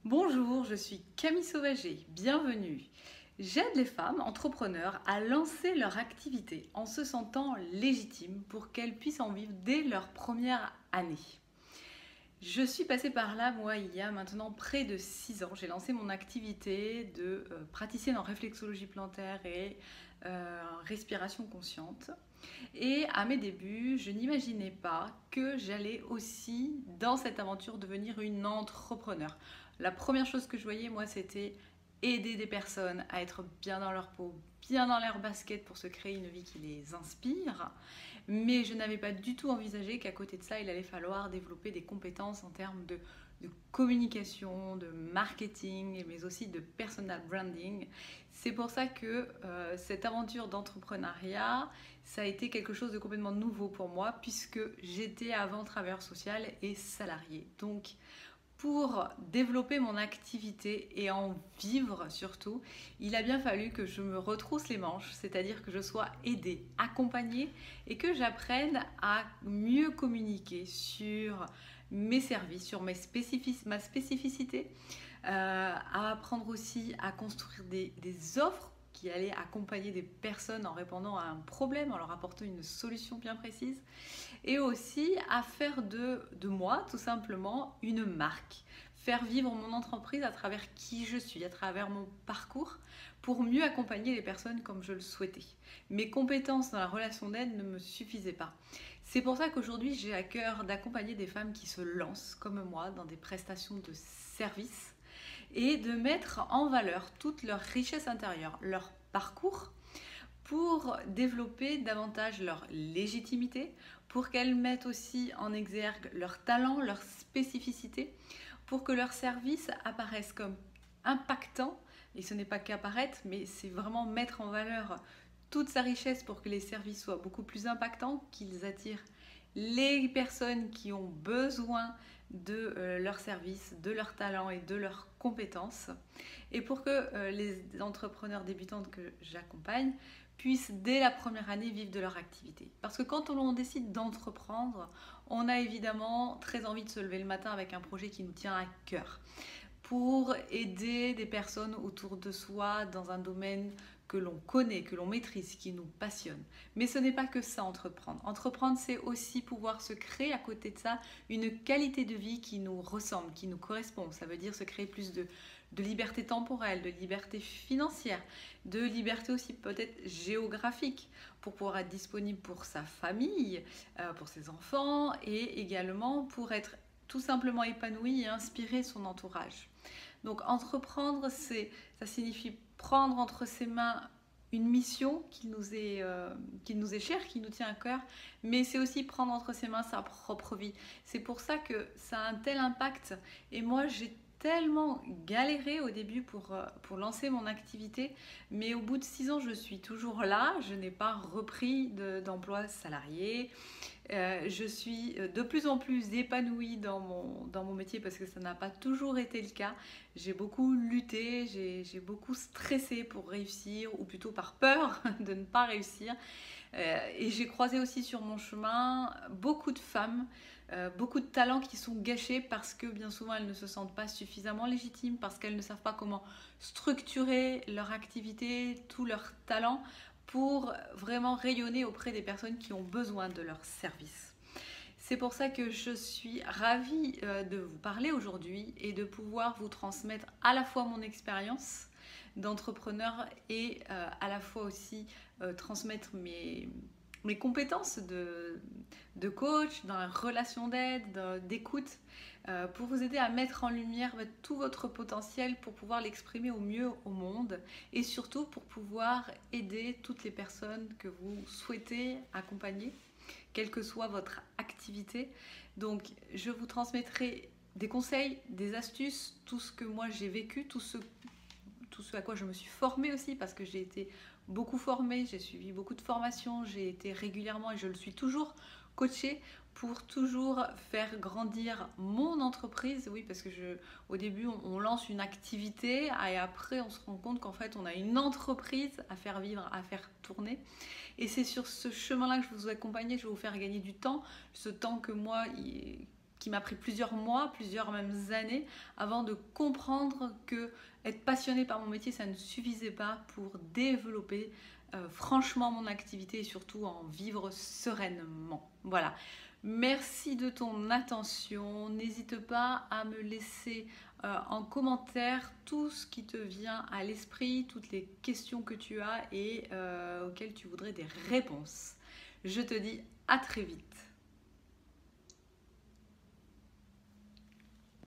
Bonjour, je suis Camille Sauvager, bienvenue. J'aide les femmes entrepreneurs à lancer leur activité en se sentant légitimes pour qu'elles puissent en vivre dès leur première année. Je suis passée par là, moi, il y a maintenant près de 6 ans. J'ai lancé mon activité de praticienne en réflexologie plantaire et respiration consciente. Et à mes débuts, je n'imaginais pas que j'allais aussi, dans cette aventure, devenir une entrepreneur. La première chose que je voyais, moi, c'était aider des personnes à être bien dans leur peau, bien dans leur basket pour se créer une vie qui les inspire. Mais je n'avais pas du tout envisagé qu'à côté de ça, il allait falloir développer des compétences en termes de communication, de marketing, mais aussi de personal branding. C'est pour ça que cette aventure d'entrepreneuriat, ça a été quelque chose de complètement nouveau pour moi puisque j'étais avant travailleur social et salarié. Donc, pour développer mon activité et en vivre surtout, il a bien fallu que je me retrousse les manches, c'est-à-dire que je sois aidée, accompagnée et que j'apprenne à mieux communiquer sur mes services, sur ma spécificité, à apprendre aussi à construire des offres qui allaient accompagner des personnes en répondant à un problème, en leur apportant une solution bien précise, et aussi à faire de moi tout simplement une marque, faire vivre mon entreprise à travers qui je suis, à travers mon parcours, pour mieux accompagner les personnes comme je le souhaitais. Mes compétences dans la relation d'aide ne me suffisaient pas. C'est pour ça qu'aujourd'hui j'ai à cœur d'accompagner des femmes qui se lancent comme moi dans des prestations de services et de mettre en valeur toute leur richesse intérieure, leur parcours, pour développer davantage leur légitimité, pour qu'elles mettent aussi en exergue leur talent, leur spécificité, pour que leurs services apparaissent comme impactants. Et ce n'est pas qu'apparaître, mais c'est vraiment mettre en valeur toute sa richesse pour que les services soient beaucoup plus impactants, qu'ils attirent les personnes qui ont besoin de leurs services, de leur talent et de leurs compétences. Et pour que les entrepreneurs débutantes que j'accompagne puissent dès la première année vivre de leur activité. Parce que quand on décide d'entreprendre, on a évidemment très envie de se lever le matin avec un projet qui nous tient à cœur, pour aider des personnes autour de soi dans un domaine que l'on connaît, que l'on maîtrise, qui nous passionne. Mais ce n'est pas que ça, entreprendre. Entreprendre, c'est aussi pouvoir se créer à côté de ça une qualité de vie qui nous ressemble, qui nous correspond. Ça veut dire se créer plus de liberté temporelle, de liberté financière, de liberté aussi peut-être géographique pour pouvoir être disponible pour sa famille, pour ses enfants et également pour être tout simplement épanoui et inspirer son entourage. Donc entreprendre, ça signifie prendre entre ses mains une mission qui nous est chère, qui nous tient à cœur, mais c'est aussi prendre entre ses mains sa propre vie. C'est pour ça que ça a un tel impact. Et moi, j'ai tellement galéré au début pour lancer mon activité, mais au bout de 6 ans, je suis toujours là. Je n'ai pas repris d'emploi salarié. Je suis de plus en plus épanouie dans mon métier parce que ça n'a pas toujours été le cas. J'ai beaucoup lutté, j'ai beaucoup stressé pour réussir, ou plutôt par peur de ne pas réussir. Et j'ai croisé aussi sur mon chemin beaucoup de femmes, beaucoup de talents qui sont gâchés parce que bien souvent elles ne se sentent pas suffisamment légitimes, parce qu'elles ne savent pas comment structurer leur activité, tout leur talent pour vraiment rayonner auprès des personnes qui ont besoin de leurs services. C'est pour ça que je suis ravie de vous parler aujourd'hui et de pouvoir vous transmettre à la fois mon expérience d'entrepreneur et à la fois aussi transmettre mes compétences de coach, dans la relation d'aide, d'écoute, pour vous aider à mettre en lumière tout votre potentiel pour pouvoir l'exprimer au mieux au monde et surtout pour pouvoir aider toutes les personnes que vous souhaitez accompagner, quelle que soit votre activité. Donc je vous transmettrai des conseils, des astuces, tout ce que moi j'ai vécu, tout ce à quoi je me suis formée aussi, parce que j'ai été beaucoup formée, j'ai suivi beaucoup de formations, j'ai été régulièrement et je le suis toujours coachée pour toujours faire grandir mon entreprise. Oui, parce que au début on lance une activité et après on se rend compte qu'en fait on a une entreprise à faire vivre, à faire tourner. Et c'est sur ce chemin-là que je vais vous accompagner, je vais vous faire gagner du temps, ce temps que moi qui m'a pris plusieurs mois, plusieurs même années, avant de comprendre que être passionné par mon métier, ça ne suffisait pas pour développer franchement mon activité et surtout en vivre sereinement. Voilà. Merci de ton attention. N'hésite pas à me laisser en commentaire tout ce qui te vient à l'esprit, toutes les questions que tu as et auxquelles tu voudrais des réponses. Je te dis à très vite.